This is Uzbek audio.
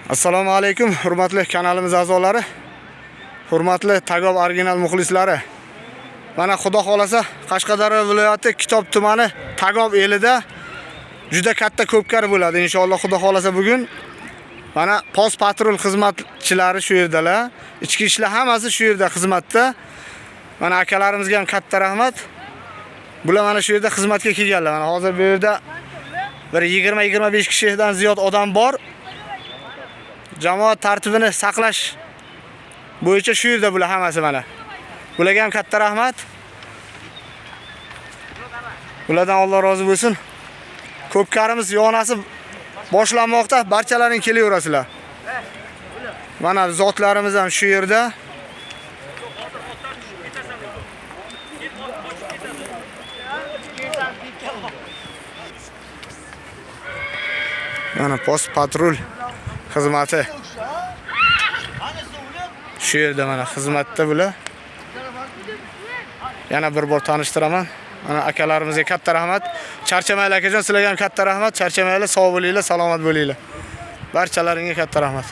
Assalomu alaykum, hurmatli kanalimiz a'zolari, hurmatli Tagob original muxlislari. Mana xudo xolasa Qashqadaryo viloyati Kitob tumani Tagob elida juda katta ko'pkar bo'ladi. Inshaalloh xudo xolasa bugun mana post patrul xizmatchilari shu yerdalar. Ichki ishlar hammasi shu yerda xizmatda. Mana akalarimizga ham katta rahmat. Bular mana shu yerda xizmatga kelganlar. Mana hozir bu yerda bir 20-25 kishidan ziyod odam bor. Jamoat tartibini saqlash bo'yicha shu yerda bular hammasi mana. Bularga ham katta rahmat. Ulardan Alloh rozi bo'lsin. Ko'pkarimiz yonasi boshlanmoqda, barchalaring kelaverasizlar. Mana zotlarimiz ham shu yerda. Mana post patrul xizmati shu yerda mana xizmatda bular. Yana bir bor tanishtiraman. Mana akalarimizga katta rahmat. Charchamaylar akajon, sizlarga ham katta rahmat. Charchamaylar, sog' bo'linglar, salomat bo'linglar. Barchalaringga katta rahmat.